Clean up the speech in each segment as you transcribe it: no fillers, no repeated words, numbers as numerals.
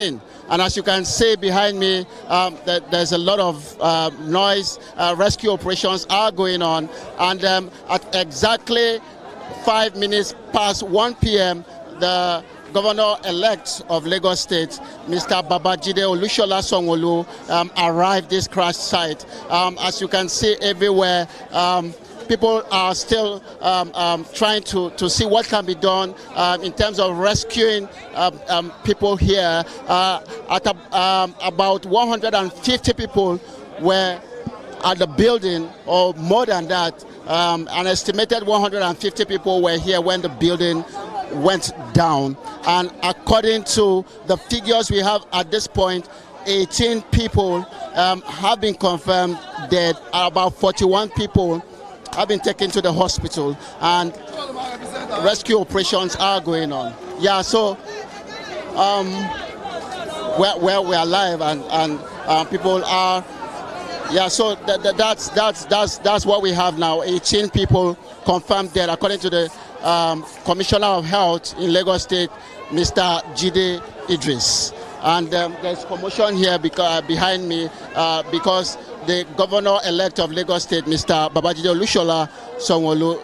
And as you can see behind me, there's a lot of noise. Rescue operations are going on. And at exactly 5 minutes past 1 p.m., the Governor-elect of Lagos State, Mr. Babajide Olushola Sanwo-Olu, arrived this crash site. As you can see everywhere, people are still trying to see what can be done in terms of rescuing people here. About 150 people were at the building, or more than that. An estimated 150 people were here when the building went down. And according to the figures we have at this point, 18 people have been confirmed dead. About 41 people have been taken to the hospital, and rescue operations are going on. Yeah, so where we are live, and people are. Yeah, so that's what we have now. 18 people confirmed dead, according to the Commissioner of Health in Lagos State, Mr. Jide Idris. And there's commotion here behind me because the Governor-elect of Lagos State, Mr. Babajide Olushola Sanwo-Olu,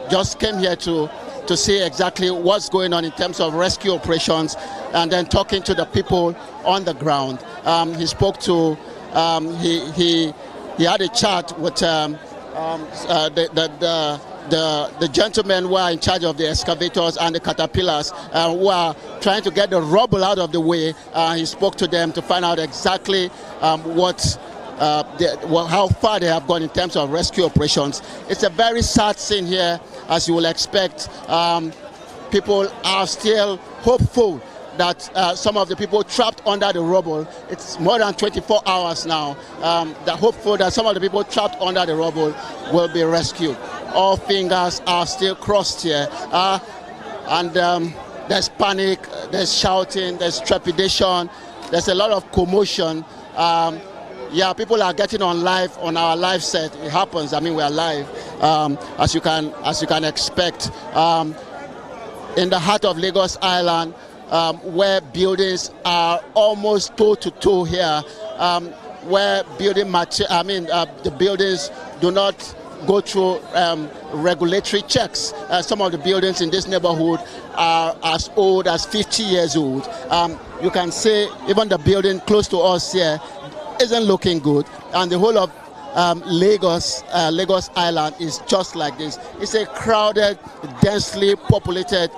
just came here to see exactly what's going on in terms of rescue operations, and then talking to the people on the ground. He spoke to, he had a chat with the gentlemen who are in charge of the excavators and the caterpillars, who are trying to get the rubble out of the way. He spoke to them to find out exactly how far they have gone in terms of rescue operations. It's a very sad scene here, as you will expect. People are still hopeful that some of the people trapped under the rubble, it's more than 24 hours now, they're hopeful that some of the people trapped under the rubble will be rescued. All fingers are still crossed here. And there's panic, there's shouting, there's trepidation, there's a lot of commotion. Yeah, people are getting on our live set. It happens. I mean, we are live, as you can expect. In the heart of Lagos Island, where buildings are almost toe to toe here, where the buildings do not go through regulatory checks. Some of the buildings in this neighborhood are as old as 50 years old. You can see even the building close to us here isn't looking good, and the whole of Lagos Island is just like this. It's a crowded, densely populated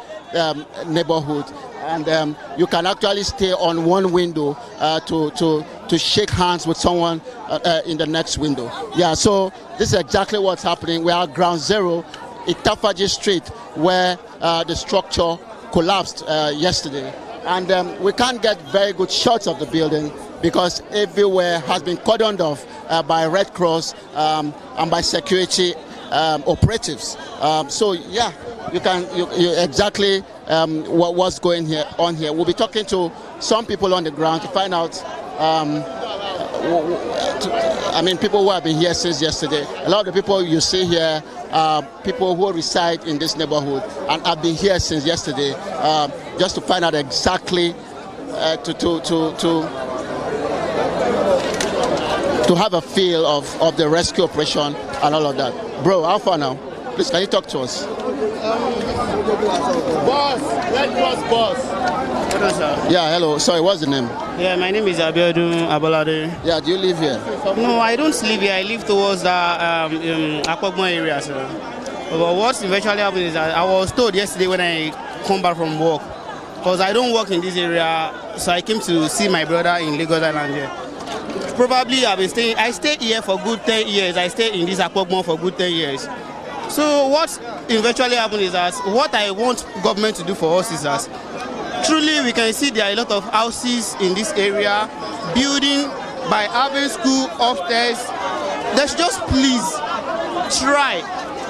neighborhood, and you can actually stay on one window to shake hands with someone in the next window. Yeah, so this is exactly what's happening. We are at ground zero, Itafaji Street, where the structure collapsed yesterday, and we can't get very good shots of the building because everywhere has been cordoned off by Red Cross and by security operatives. So yeah, you exactly what's going on here. We'll be talking to some people on the ground to find out. People who have been here since yesterday. A lot of the people you see here are people who reside in this neighborhood and have been here since yesterday, just to find out exactly to have a feel of the rescue operation and all of that. Bro, how far now? Please, can you talk to us? Boss, Red Cross boss. Hello, sir. Yeah, hello. Sorry, what's the name? Yeah, my name is Abiodun Abolade. Yeah, do you live here? No, I don't live here. I live towards the Akpogmo area, sir. But what eventually happened is that I was told yesterday when I come back from work, because I don't work in this area, so I came to see my brother in Lagos Island here. Probably I stayed here for good 10 years. I stayed in this Akpogmo for good 10 years. So what eventually happened is that what I want government to do for us is that truly we can see there are a lot of houses in this area, building by having school upstairs. They should just please try,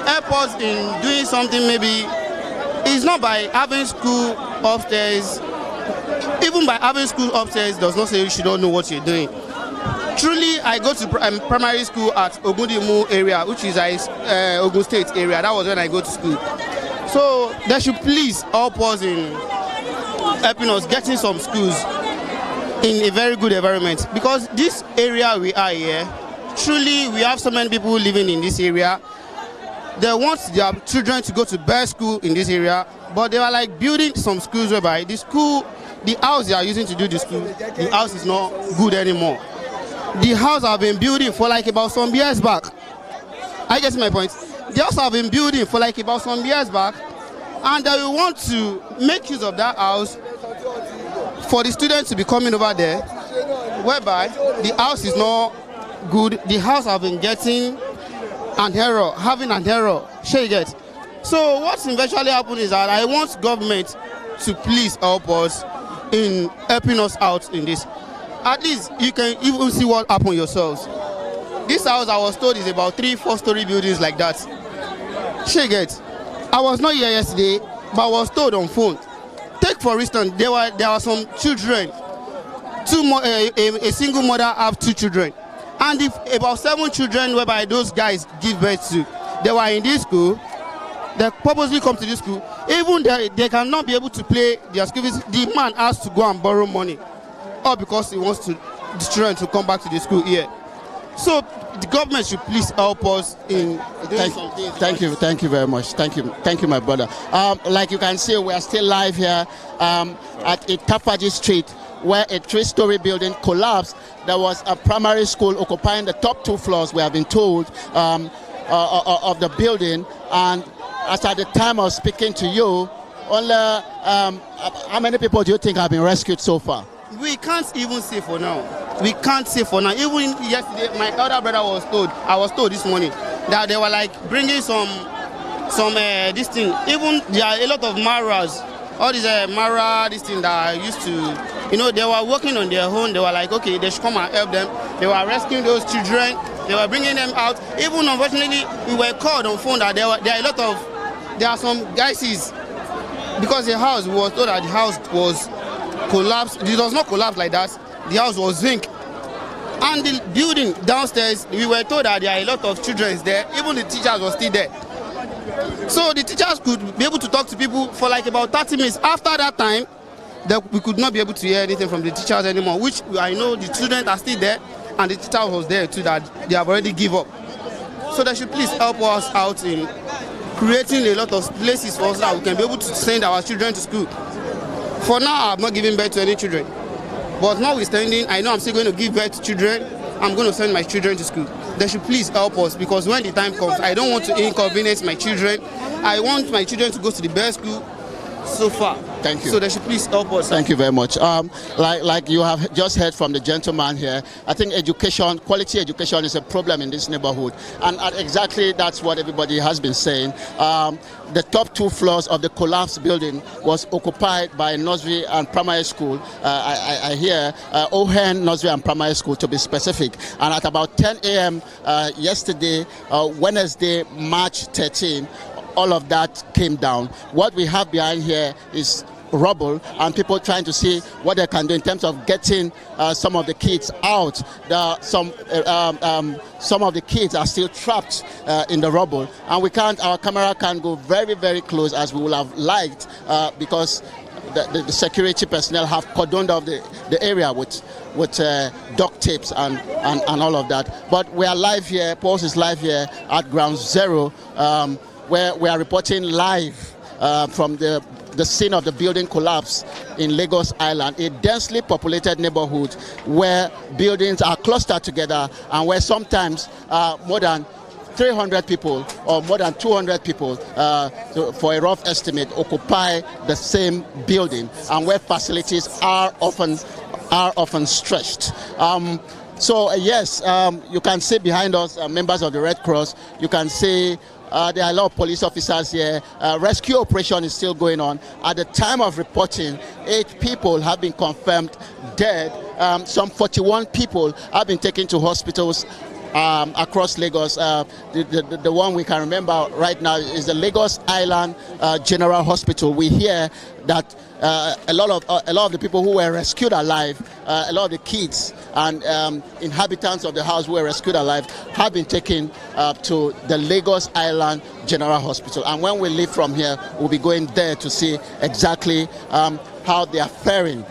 help us in doing something. Maybe it's not by having school upstairs. Even by having school upstairs does not say you should not know what you're doing. Truly, I go to primary school at Ogundimu area, which is Ogun State area. That was when I go to school. So they should please help us in helping us getting some schools. in a very good environment, because this area we are here, truly we have so many people living in this area. They want their children to go to best school in this area, but they are like building some schools whereby the house they are using to do the school, the house is not good anymore. The house have been building for like about some years back. I get my point. The house have been building for like about some years back, and they want to make use of that house for the students to be coming over there, whereby the house is not good. The house have been getting having an error. Shall you get? So what's eventually happened is that I want government to please help us in helping us out in this. At least you can even see what happened yourselves. This house I was told is about 3-4 story buildings like that. Shall you get? I was not here yesterday, but I was told on phone. Take for instance, there are some children. A single mother have 2 children, and if about 7 children whereby those guys give birth to, they were in this school. They purposely come to this school. Even they cannot be able to pay their school fees. The man has to go and borrow money, all because he wants the children to come back to the school here. So the government should please help us in doing something. Thank you very much. Thank you, my brother. Like you can see, we are still live here at Itafaji Street, where a 3-story building collapsed. There was a primary school occupying the top 2 floors, we have been told, of the building. And as at the time of speaking to you, only how many people do you think have been rescued so far? We can't even say for now. We can't say for now. Even yesterday, my elder brother I was told this morning that they were like bringing some this thing. Even there are a lot of maras, all these this thing that used to, they were working on their own. They were like, okay, they should come and help them. They were rescuing those children. They were bringing them out. Even unfortunately, we were called on phone that there are some guys, because the house, we were told that the house was collapsed. It does not collapse like that. The house was zinc. And the building downstairs, we were told that there are a lot of children there. Even the teachers were still there. So the teachers could be able to talk to people for like about 30 minutes. After that time, we could not be able to hear anything from the teachers anymore, which I know the students are still there, and the teacher was there too, that they have already give up. So they should please help us out in creating a lot of places for us that we can be able to send our children to school. For now, I'm not giving birth to any children. But notwithstanding, I know I'm still going to give birth to children. I'm going to send my children to school. They should please help us, because when the time comes, I don't want to inconvenience my children. I want my children to go to the best school so far. Thank you. So they should please help us. Thank you very much. Like you have just heard from the gentleman here, I think quality education is a problem in this neighborhood. And exactly that's what everybody has been saying. The top 2 floors of the collapsed building was occupied by nursery and primary school. I hear Ohen Nursery and Primary School, to be specific. And at about 10 a.m. Yesterday, Wednesday, March 13, all of that came down. What we have behind here is rubble, and people trying to see what they can do in terms of getting some of the kids out. Some of the kids are still trapped in the rubble, and our camera can't go very, very close as we would have liked, because the security personnel have cordoned off the area with duct tapes and all of that. But we are live here, Pulse is live here at Ground Zero, where we are reporting live from the scene of the building collapse in Lagos Island, a densely populated neighborhood where buildings are clustered together, and where sometimes more than 300 people or more than 200 people, for a rough estimate, occupy the same building, and where facilities are often stretched. So yes, you can see behind us members of the Red Cross. You can see there are a lot of police officers here. Rescue operation is still going on. At the time of reporting, 8 people have been confirmed dead. Some 41 people have been taken to hospitals across Lagos. The one we can remember right now is the Lagos Island General Hospital. We hear that a lot of the people who were rescued alive, a lot of the kids and inhabitants of the house who were rescued alive, have been taken to the Lagos Island General Hospital. And when we leave from here, we'll be going there to see exactly how they are faring.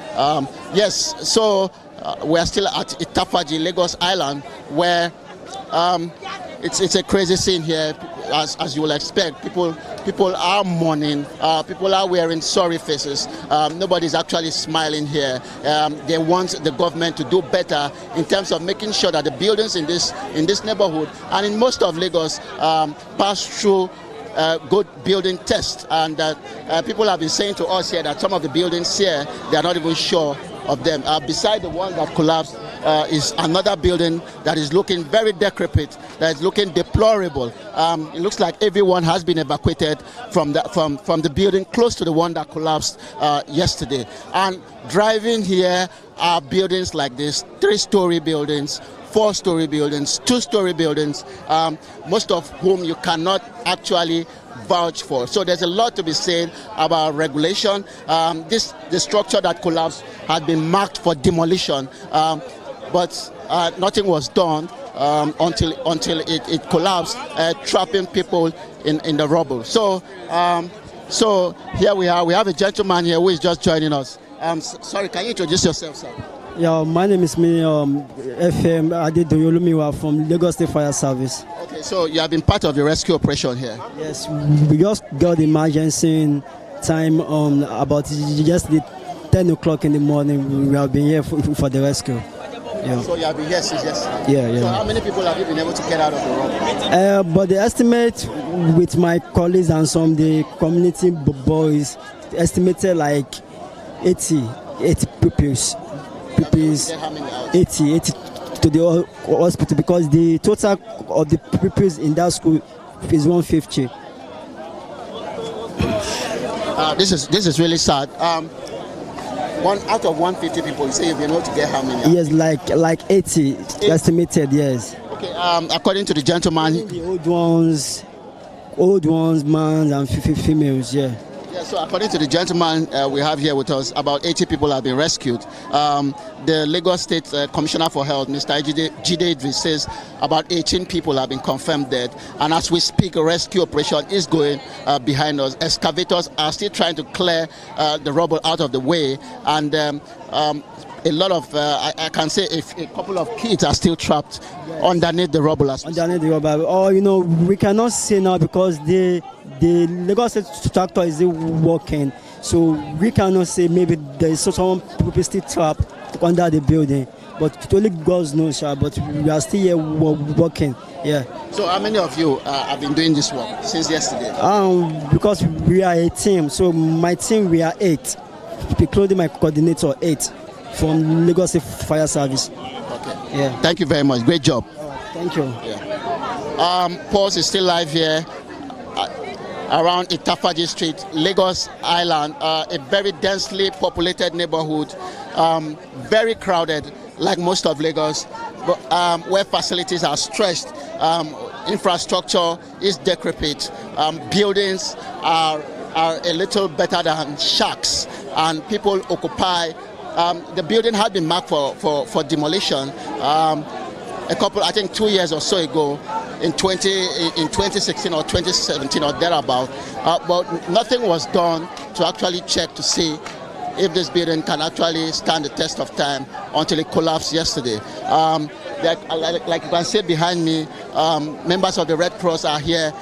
Yes, so we are still at Itafaji, Lagos Island, where it's a crazy scene here, as you will expect. People are mourning. People are wearing sorry faces. Nobody's actually smiling here. They want the government to do better in terms of making sure that the buildings in this neighborhood and in most of Lagos pass through good building tests. And people have been saying to us here that some of the buildings here, they are not even sure of them. Beside the one that collapsed is another building that is looking very decrepit, that is looking deplorable. It looks like everyone has been evacuated from the building close to the one that collapsed yesterday. And driving here are buildings like this, 3-story buildings, 4-story buildings, 2-story buildings, most of whom you cannot actually vouch for. So there's a lot to be said about regulation. The structure that collapsed had been marked for demolition, but nothing was done until it collapsed, trapping people in the rubble. So here we are. We have a gentleman here who is just joining us. Sorry, can you introduce yourself, sir? Yeah, my name is FM Adedoyolumiwa from Lagos State Fire Service. Okay, so you have been part of the rescue operation here. Yes, we just got the emergency time about yesterday, 10 o'clock in the morning. We have been here for the rescue. Yeah. So you have been here since yesterday? Yeah. So how many people have you been able to get out of the rubble? But the estimate with my colleagues and some of the community boys estimated like 80 pupils. 80 to the hospital, because the total of the pupils in that school is 150. This is really sad. One out of 150 people, you say you've been able to get how many? Yes, like 80 estimated. Yes. Okay. According to the gentleman, the old ones, men and females. Yeah. Yeah, so according to the gentleman we have here with us, about 80 people have been rescued. The Lagos State Commissioner for Health, Mr. Jide Idris, says about 18 people have been confirmed dead. And as we speak, a rescue operation is going behind us. Excavators are still trying to clear the rubble out of the way. And a lot of, I can say, a couple of kids are still trapped underneath the rubble. Underneath the rubble. Oh, we cannot say now because the Lagos State tractor is still working. So we cannot say maybe there is some people still trapped under the building. But only God knows, but we are still here working. Yeah. So how many of you have been doing this work since yesterday? Because we are a team. So my team, we are 8, including my coordinator, 8. From Lagos State Fire Service. Okay. Yeah. Thank you very much. Great job. Thank you. Yeah. Pulse is still live here around Itafaji Street, Lagos Island, a very densely populated neighborhood, very crowded, like most of Lagos, but, where facilities are stretched, infrastructure is decrepit, buildings are a little better than shacks, and people occupy. The building had been marked for demolition a couple, I think 2 years or so ago, in 2016 or 2017 or thereabout, but nothing was done to actually check to see if this building can actually stand the test of time until it collapsed yesterday. Like you can see behind me, members of the Red Cross are here.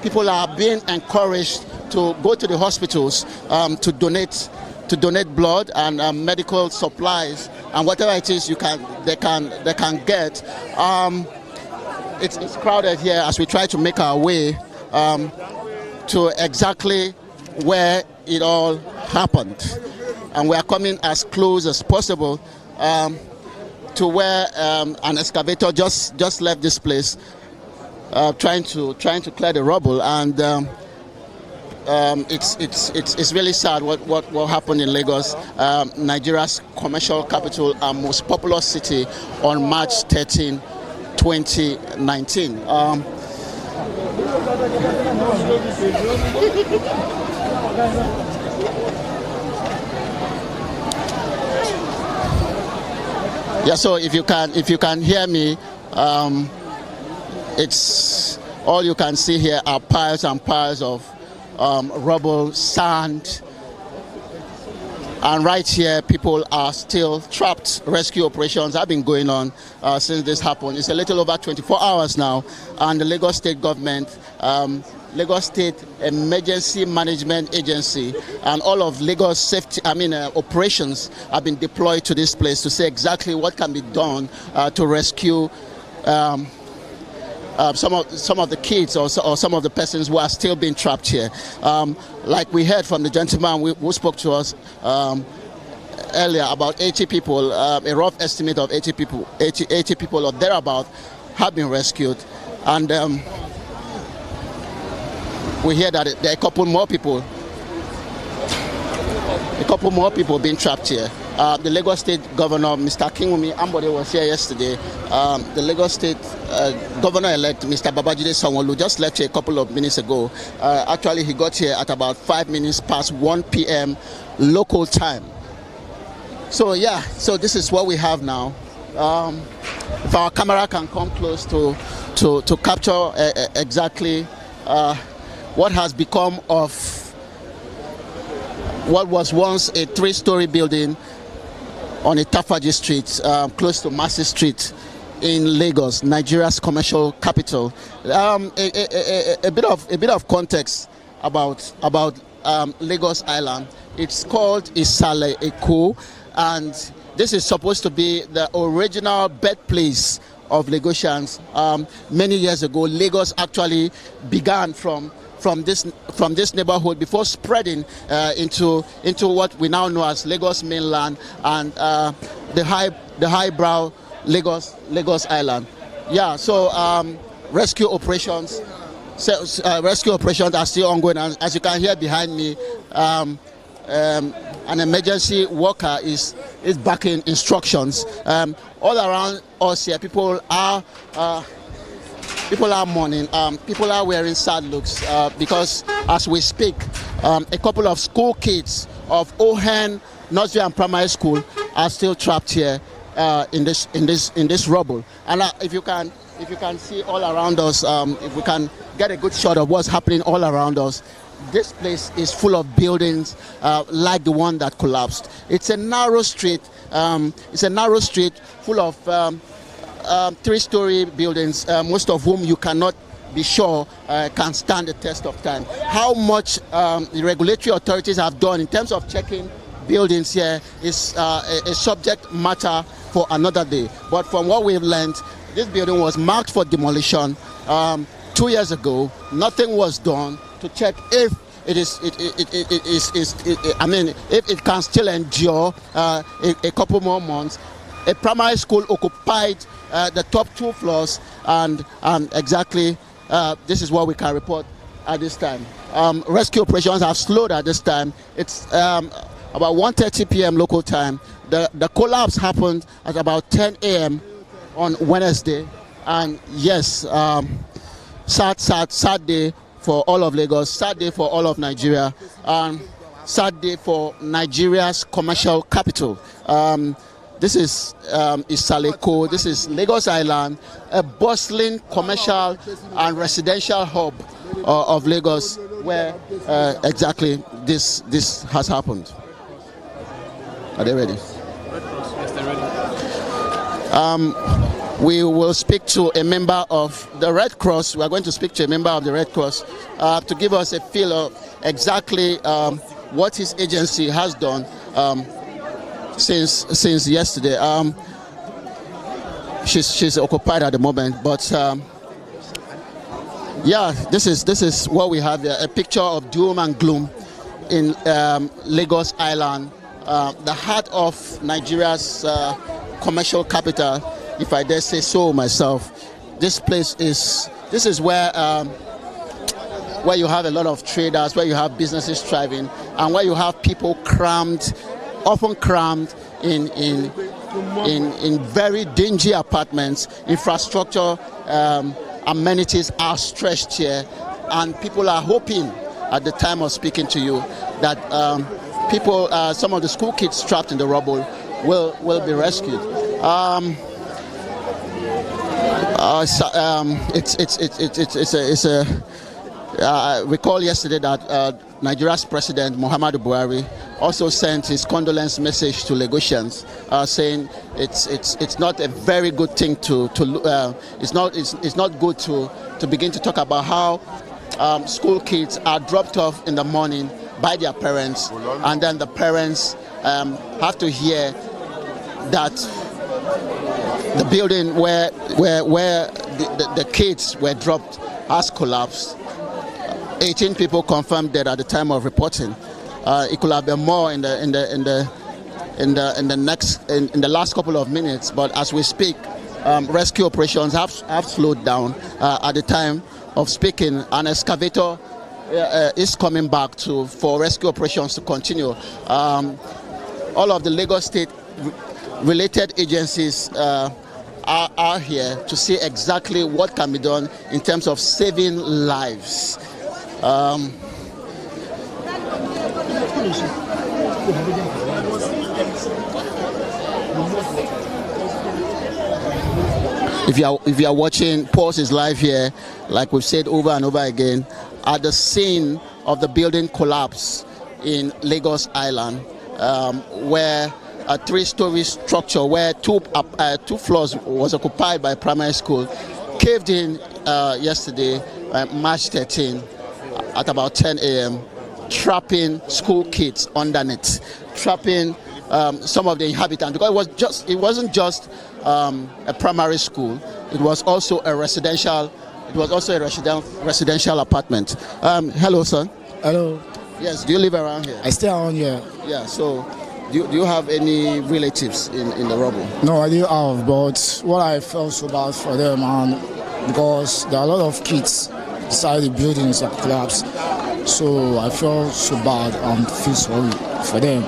People are being encouraged to go to the hospitals to donate blood and medical supplies and whatever it is they can get. It's crowded here as we try to make our way to exactly where it all happened, and we are coming as close as possible to where an excavator just left this place, trying to clear the rubble, and it's really sad what happened in Lagos, Nigeria's commercial capital and most populous city, on March 13, 2019. Yeah, so if you can hear me, it's all you can see here are piles and piles of rubble, sand, And right here, people are still trapped. Rescue operations have been going on since this happened. It's a little over 24 hours now, and the Lagos State government, Lagos State Emergency Management Agency, and all of Lagos safety, operations have been deployed to this place to see exactly what can be done to rescue some of the kids or some of the persons who are still being trapped here. Like we heard from the gentleman who spoke to us earlier, about 80 people, a rough estimate of 80 people or thereabout have been rescued. And we hear that there are a couple more people being trapped here. The Lagos State Governor, Mr. Kinwumi Ambode, was here yesterday. The Lagos State Governor-elect, Mr. Babajide Sanwo-Olu, just left here a couple of minutes ago. Actually, he got here at about 5 minutes past 1 p.m. local time. So yeah, so this is what we have now. If our camera can come close to capture exactly what has become of what was once a 3-story building on Itafaji Street, close to Massey Street in Lagos, Nigeria's commercial capital. A bit of context about Lagos Island. It's called Isale Eko, and this is supposed to be the original birthplace of Lagosians. Many years ago, Lagos actually began from this neighborhood before spreading into what we now know as Lagos mainland and the highbrow Lagos Island. Yeah, so rescue operations are still ongoing, and as you can hear behind me, an emergency worker is backing instructions. All around us here, people are mourning. People are wearing sad looks because, as we speak, a couple of school kids of Ohen Nursery and Primary School are still trapped here in this rubble. And if you can see all around us, if we can get a good shot of what's happening all around us, this place is full of buildings like the one that collapsed. It's a narrow street. Full of 3-story buildings, most of whom you cannot be sure can stand the test of time. How much the regulatory authorities have done in terms of checking buildings here is a subject matter for another day. But from what we've learned, this building was marked for demolition 2 years ago. Nothing was done to check if if it can still endure a couple more months. A primary school occupied the top 2 floors, and exactly this is what we can report at this time. Rescue operations have slowed at this time. It's about 1:30 p.m. local time. The collapse happened at about 10 a.m. on Wednesday, and yes, sad day for all of Lagos, sad day for all of Nigeria, sad day for Nigeria's commercial capital. This is Isaleko, this is Lagos Island, a bustling commercial and residential hub of Lagos, where exactly this has happened. Are they ready? Yes, they're ready. We will speak to a member of the Red Cross. We are going to speak to a member of the Red Cross to give us a feel of exactly what his agency has done since yesterday. She's occupied at the moment, but yeah, this is what we have here: a picture of doom and gloom in Lagos Island, the heart of Nigeria's commercial capital, if I dare say so myself. This is where you have a lot of traders, where you have businesses thriving, and where you have people often crammed in very dingy apartments. Infrastructure, amenities are stretched here, and people are hoping at the time of speaking to you that some of the school kids trapped in the rubble will be rescued. Recall yesterday that Nigeria's President Muhammadu Buhari also sent his condolence message to Lagosians, saying it's not a very good thing it's not good to begin to talk about how school kids are dropped off in the morning by their parents, and then the parents have to hear that the building where the kids were dropped has collapsed. 18 people confirmed dead at the time of reporting. It could have been more in the last couple of minutes, but as we speak, rescue operations have slowed down. At the time of speaking, an excavator is coming back for rescue operations to continue. All of the Lagos State related agencies are here to see exactly what can be done in terms of saving lives. If you are watching, Pulse is live here, like we've said over and over again, at the scene of the building collapse in Lagos Island, where a 3-story structure where two floors was occupied by a primary school caved in yesterday, March 13, at about 10 a.m., trapping school kids underneath, trapping some of the inhabitants, because it wasn't just a primary school, it was also a residential apartment. Hello, sir. Hello. Yes, do you live around here? I stay around here. Yeah, so do you have any relatives in the rubble? No, I do have, but what I felt so bad for them, and because there are a lot of kids inside the buildings that collapsed, so I felt so bad and feel sorry for them.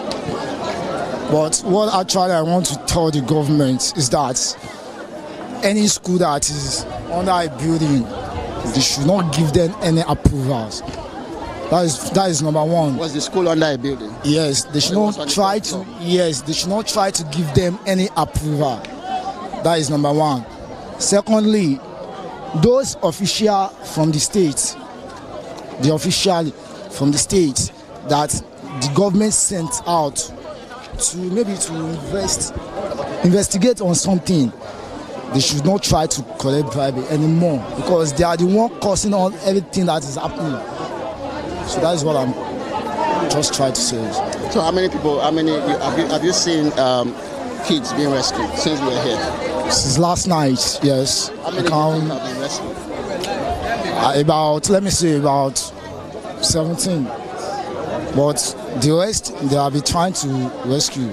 But what actually I want to tell the government is that any school that is under a building, they should not give them any approvals. That is number one. Was the school under a building? Yes, they should not try to. Yes, they should not try to give them any approval. That is number one. Secondly, those official from the state, that the government sent out to investigate on something, they should not try to collect bribe anymore, because they are the one causing on everything that is happening. So that is what I'm just trying to say. So how many have you seen kids being rescued since we were here? Since last night, yes. How many have been rescued? About 17. But the rest, they have been trying to rescue.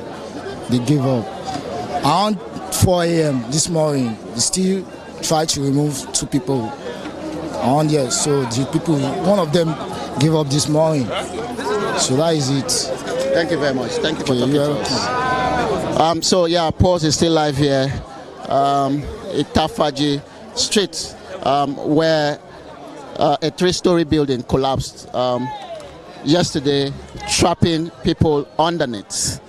They gave up. Around 4 a.m. this morning, they still try to remove 2 people. And yes, so the people, one of them gave up this morning. So that is it. Thank you very much. Thank you for talking to us. So yeah, Pulse is still live here. Itafaji Street, where a 3-story building collapsed yesterday, trapping people underneath,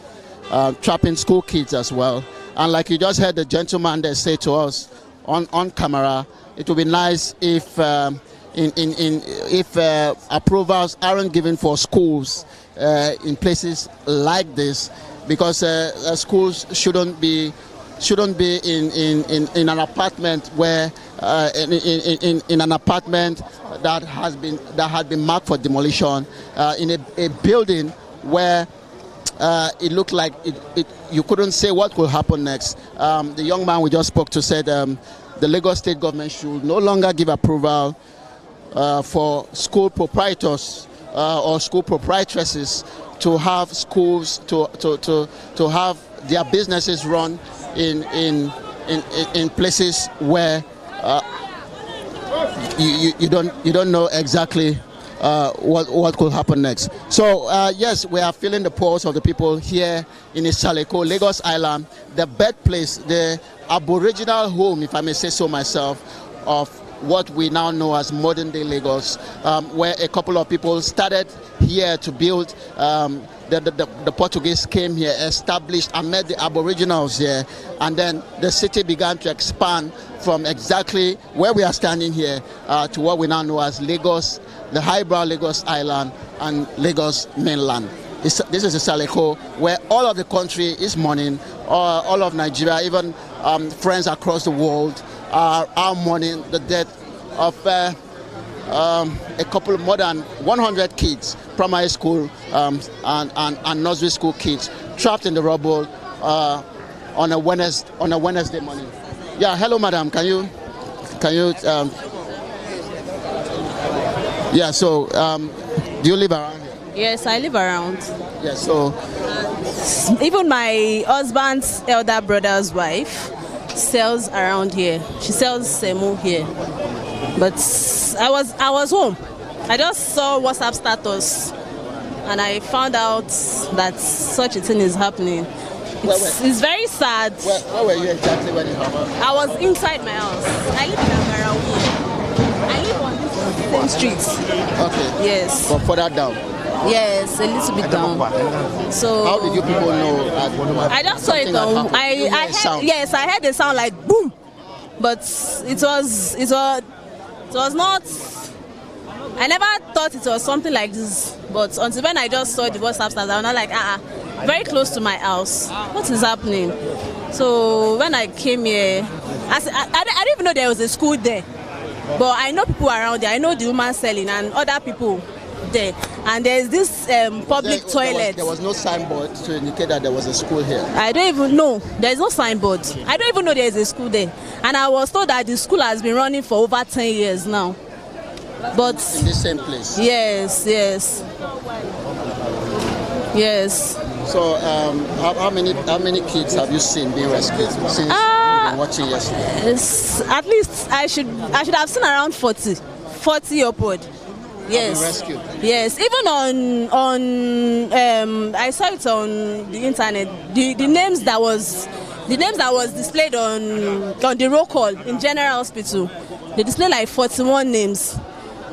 trapping school kids as well. And like you just heard the gentleman there say to us on camera, it would be nice if approvals aren't given for schools in places like this, because schools shouldn't be in an apartment where in an apartment that had been marked for demolition, in a building where it looked like you couldn't say what will happen next. The young man we just spoke to said the Lagos State government should no longer give approval for school proprietors or school proprietresses to have schools to have their businesses run in places where you don't know exactly what could happen next. So yes, we are feeling the pulse of the people here in Isaleko, Lagos Island, the birthplace, the aboriginal home, if I may say so myself, of what we now know as modern day Lagos, where a couple of people started here to build. The Portuguese came here, established and met the Aboriginals here, and then the city began to expand from exactly where we are standing here to what we now know as Lagos, the highbrow Lagos Island and Lagos mainland. this is a Saleko where all of the country is mourning, all of Nigeria, even friends across the world are mourning the death of a couple, more than 100 kids, primary school and nursery school kids, trapped in the rubble on a Wednesday morning. Yeah, hello, madam. Can you? Yeah. So, do you live around here? Yes, I live around. Yeah. So, even my husband's elder brother's wife sells around here. She sells semo here. But I was home. I just saw WhatsApp status, and I found out that such a thing is happening. It's very sad. Where were you exactly when it happened? I was inside my house. I live in Agarawi. I live on this same street. Okay. Yes. But further down. Yes, a little bit down. So how did you people know? I just saw it on. Yes, I heard the sound like boom, but it was not. I never thought it was something like this, but until when I just saw the WhatsApp stars, I was not like, very close to my house. What is happening? So when I came here, I didn't even know there was a school there, but I know people around there. I know the woman selling and other people there, and there's this public toilet. There was no signboard to indicate that there was a school here. I don't even know. There's no signboard. I don't even know there's a school there, and I was told that the school has been running for over 10 years now. But in the same place. Yes. So how many kids have you seen being rescued since you've been watching yesterday? At least I should have seen around 40 upward. Yes. Rescued. Yes. Even on I saw it on the internet. The names that was displayed on the roll call in General Hospital. They displayed like 41 names,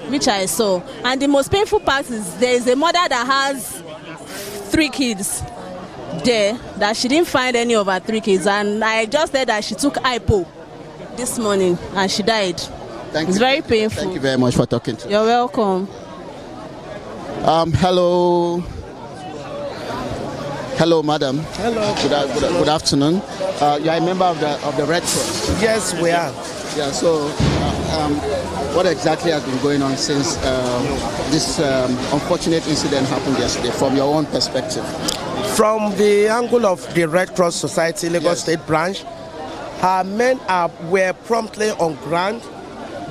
which I saw. And the most painful part is there is a mother that has 3 kids there, that she didn't find any of her 3 kids. And I just said that she took hypo this morning and she died. It's very painful. Thank you very much for talking to us. You're welcome. Hello, madam. Hello. Good afternoon. You are a member of the Red Cross. Yes, we are. Yeah. So, what exactly has been going on since this unfortunate incident happened yesterday, from your own perspective? From the angle of the Red Cross Society, Lagos State branch, our men were promptly on ground,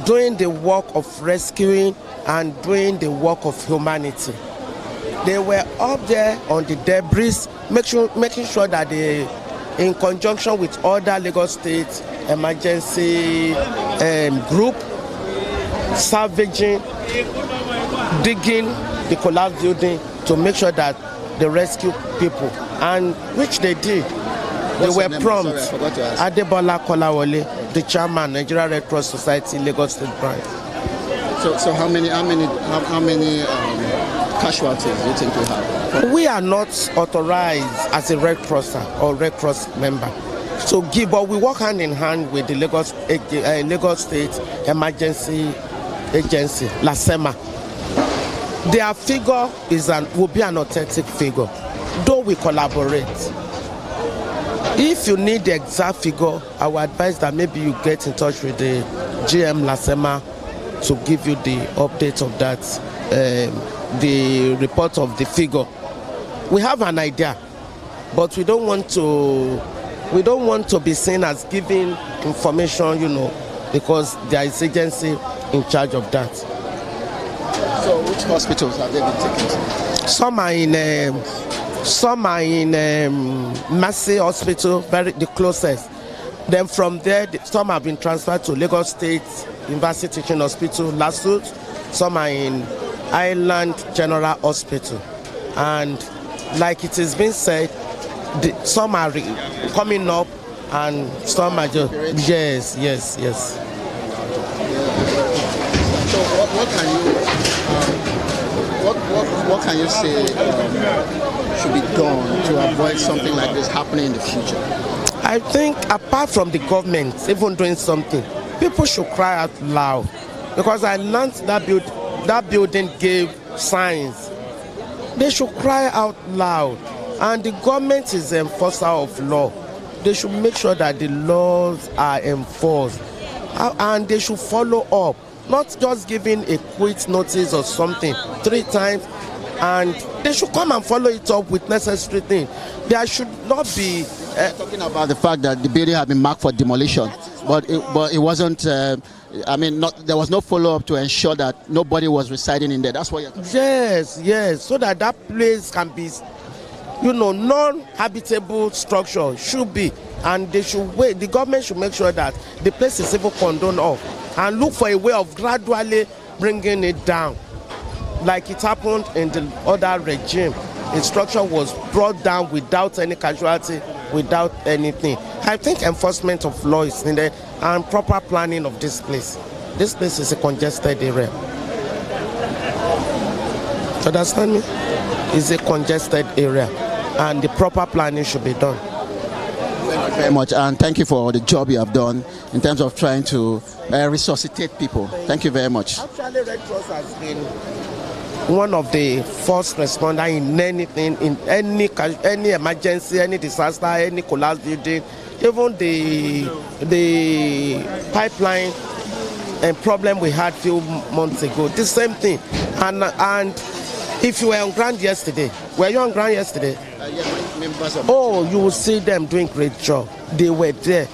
doing the work of rescuing and doing the work of humanity. They were up there on the debris, making sure that they, in conjunction with other Lagos State emergency group, salvaging, digging the collapsed building to make sure that they rescue people, and which they did. They were prompt. Adebola Kolawole, the chairman, Nigeria Red Cross Society, Lagos State branch. So how many casualties do you think we have? We are not authorized as a Red Crosser or Red Cross member to give, but we work hand in hand with the Lagos State Emergency Agency, LASEMA. Their figure will be an authentic figure, though we collaborate. If you need the exact figure, I would advise that maybe you get in touch with the GM LASEMA to give you the update of that, the report of the figure. We have an idea, but we don't want to be seen as giving information, because there is agency in charge of that. So which hospitals have they been taken to? Some are in Mercy Hospital, the closest. Then from there, some have been transferred to Lagos State University Teaching Hospital, LASUT. Some are in Island General Hospital. And like it has been said, some are coming up and some are just, yes. So what can you say should be done to avoid something like this happening in the future? I think apart from the government even doing something, people should cry out loud, because I learned that building gave signs they should cry out loud. And the government is the enforcer of law. They should make sure that the laws are enforced. And they should follow up. Not just giving a quit notice or something 3 times. And they should come and follow it up with necessary things. There should not be... talking about the fact that the building had been marked for demolition, but it wasn't... there was no follow-up to ensure that nobody was residing in there. That's what you're talking about. Yes, so that place can be, non-habitable structure should be, and they should wait. The government should make sure that the place is even condoned off and look for a way of gradually bringing it down. Like it happened in the other regime, the structure was brought down without any casualty, without anything. I think enforcement of law is needed and proper planning of this place. This place is a congested area. You understand me? It's a congested area and the proper planning should be done. Thank you very much, and thank you for the job you have done in terms of trying to resuscitate people. Thank you very much. Actually, Red Cross has been one of the first responders in anything, in any emergency, any disaster, any collapse building, even the pipeline and problem we had few months ago. The same thing. And if you were on ground yesterday, were you on ground yesterday? Oh, you will see them doing great job. They were there,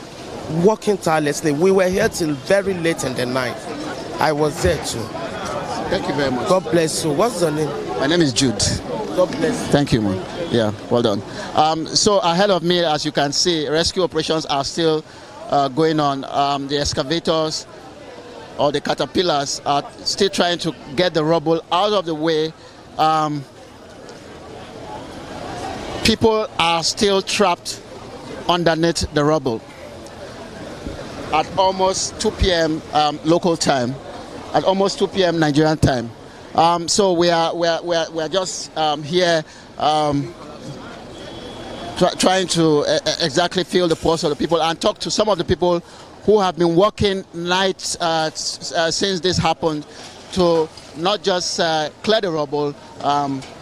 working tirelessly. We were here till very late in the night. I was there too. Thank you very much. God bless you. What's your name? My name is Jude. God bless you. Thank you, man. Yeah, well done. So ahead of me, as you can see, rescue operations are still going on. The excavators or the caterpillars are still trying to get the rubble out of the way. People are still trapped underneath the rubble. At almost 2 p.m. Local time, at almost 2 p.m. Nigerian time. So we are just here trying to exactly feel the pulse of the people and talk to some of the people who have been working nights since this happened to not just clear the rubble,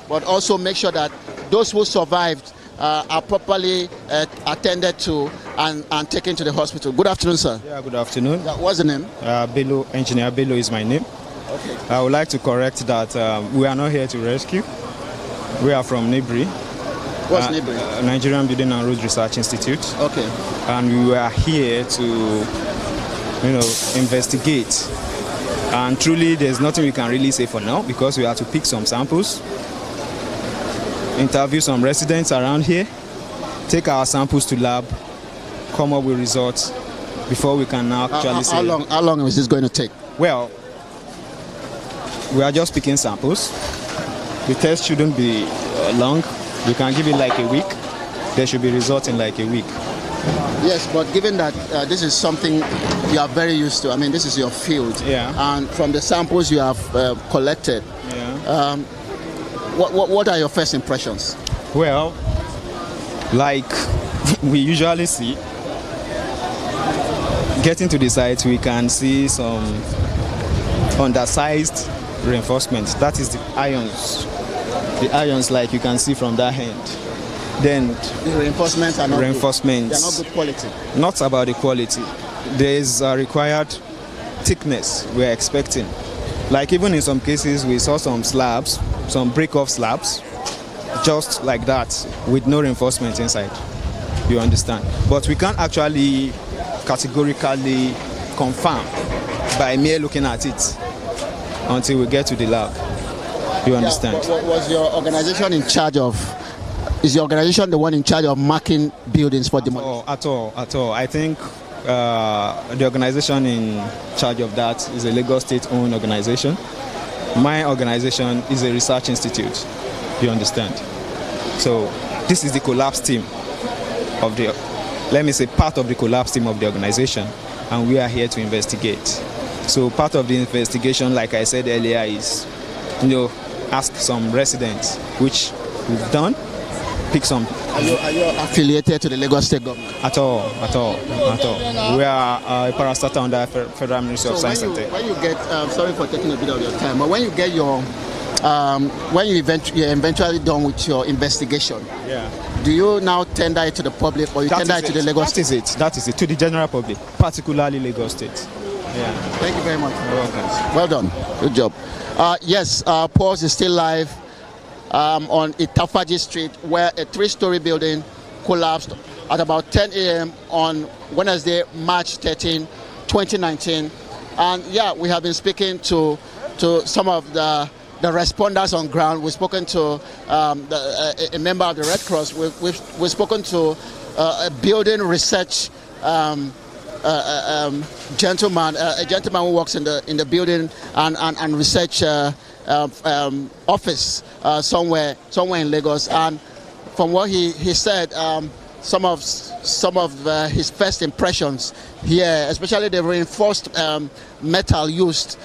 but also make sure that those who survived are properly attended to and taken to the hospital. Good afternoon, sir. Yeah, good afternoon. What's the name? Bello, Engineer Bello is my name. Okay. I would like to correct that we are not here to rescue. We are from NIBRI. What's NIBRI? Nigerian Building and Road Research Institute. Okay. And we were here to, investigate. And truly, there's nothing we can really say for now because we have to pick some samples, interview some residents around here, take our samples to lab, come up with results before we can now actually say. How long is this going to take? Well, we are just picking samples. The test shouldn't be long. We can give it like a week. There should be results in like a week. Yes, but given that this is something you are very used to, I mean, this is your field. Yeah. And from the samples you have collected, yeah. What are your first impressions? Well, like we usually see, getting to the site, we can see some undersized reinforcement. That is the irons. The irons, like you can see from that hand. Then the reinforcements are not reinforcements. They are not good quality. Not about the quality. There is a required thickness we're expecting. Like even in some cases, we saw some slabs, some break-off slabs, just like that, with no reinforcement inside. You understand? But we can't actually categorically confirm by mere looking at it until we get to the lab. You understand? Was your organization in charge of? Is your organization the one in charge of marking buildings for demolition? At all. I think the organization in charge of that is a Lagos State-owned organization. My organization is a research institute. You understand? So this is the collapse team of the, let me say, part of the collapse team of the organization, and we are here to investigate. So part of the investigation, like I said earlier, is, ask some residents, which we've done. Pick some. Are you affiliated to the Lagos State government? At all. We are a parastatal under Federal Ministry of Science and Tech. When you get, sorry for taking a bit of your time, but when you get your when you're eventually done with your investigation, do you now tender it to the public, or you tender it to the Lagos State? That is it, to the general public, particularly Lagos State. Yeah. Thank you very much. Well done. Good job. Yes, Pulse is still live on Itafaji Street, where a 3-story building collapsed at about 10 a.m. on Wednesday, March 13, 2019. And yeah, we have been speaking to some of the responders on ground. We've spoken to a member of the Red Cross. We've spoken to a building research gentleman, a gentleman who works in the building and research office somewhere in Lagos. And from what he said, some of his first impressions here, especially the reinforced metal used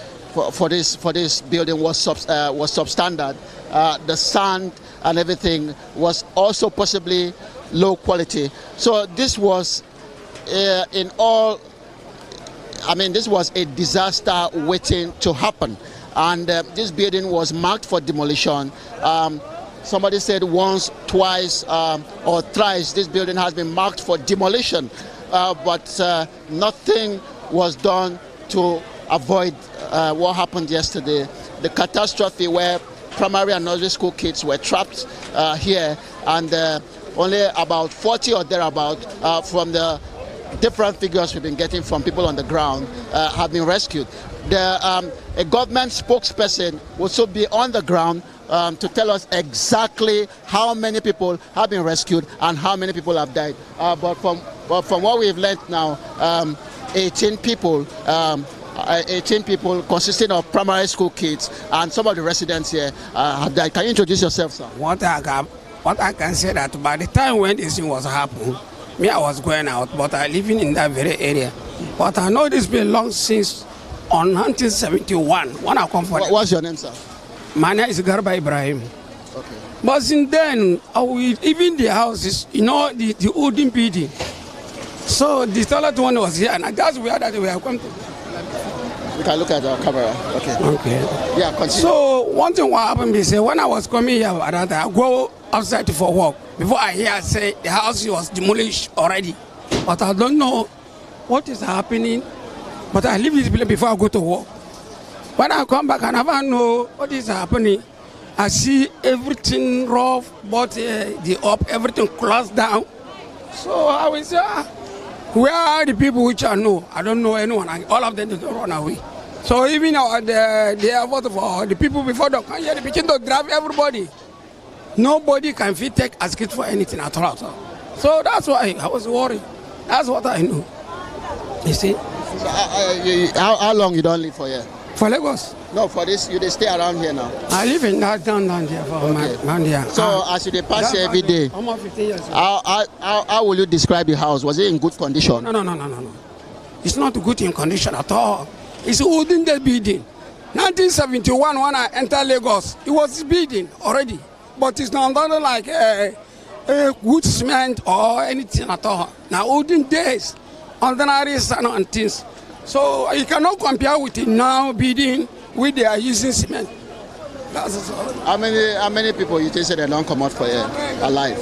for this building, was substandard. The sand and everything was also possibly low quality. So this was this was a disaster waiting to happen, and this building was marked for demolition. Somebody said once, twice, or thrice this building has been marked for demolition, but nothing was done to avoid what happened yesterday. The catastrophe where primary and nursery school kids were trapped here, and only about 40 or thereabout from the different figures we've been getting from people on the ground have been rescued. A government spokesperson will soon be on the ground to tell us exactly how many people have been rescued and how many people have died. But from what we've learned now, 18 people consisting of primary school kids and some of the residents here have died. Can you introduce yourself, sir? What I can say that by the time when this thing was happening, me, I was going out, but I living in that very area. But I know this belongs since on 1971 when I come for. What's your name, sir? My name is Garba Ibrahim. Okay. But since then, even the houses, the wooden building. So the toilet one was here, and that's where that we have come to. We can look at our camera. Okay. Okay. Yeah, continue. So one thing what happened is when I was coming here, I go outside for work. Before I hear say the house was demolished already, but I don't know what is happening. But I leave this place before I go to work. When I come back, I never know what is happening. I see everything rough, but everything closed down. So I will say, where are the people which I know? I don't know anyone. All of them don't run away. So even the people before they come here, they begin to drive everybody. Nobody can fit take a skit for anything at all. So that's why I was worried. That's what I know. You see? So, how long you don't live for here? For Lagos? No, for this, you stay around here now? I live in that down here for around here. So as you pass here every day, I'm 15 years old. How will you describe the house? Was it in good condition? No. It's not good in condition at all. It's wooden building. 1971 when I entered Lagos, it was building already. But it's not like a wood cement or anything at all. Now olden days, ordinary sand and things. So you cannot compare with it now building with they are using cement. That's all. How many people you think say they don't come out for here alive?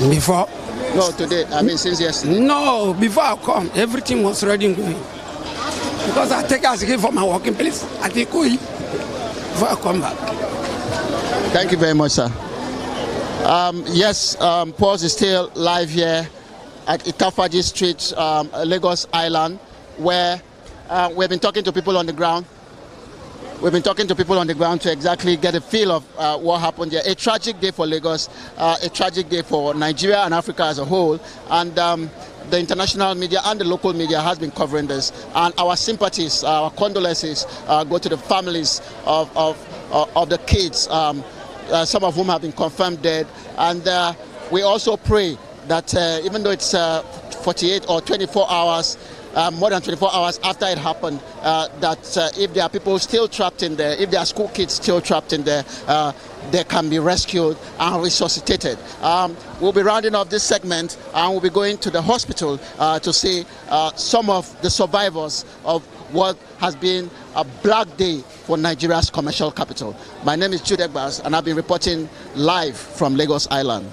Before? No, today. Since yesterday. No, before I come, everything was ready and going. Because I take a ticket for my working place. I take Koi before I come back. Thank you very much, sir. Yes, Pulse is still live here at Itafaji Street, Lagos Island, where we've been talking to people on the ground. We've been talking to people on the ground to exactly get a feel of what happened here. A tragic day for Lagos, a tragic day for Nigeria and Africa as a whole. And the international media and the local media has been covering this. And our sympathies, our condolences go to the families of the kids, some of whom have been confirmed dead. And we also pray that even though it's 48 or 24 hours, more than 24 hours after it happened, that if there are people still trapped in there, if there are school kids still trapped in there, they can be rescued and resuscitated. We'll be rounding off this segment and we'll be going to the hospital to see some of the survivors of what has been a black day for Nigeria's commercial capital. My name is Jide Idris and I've been reporting live from Lagos Island.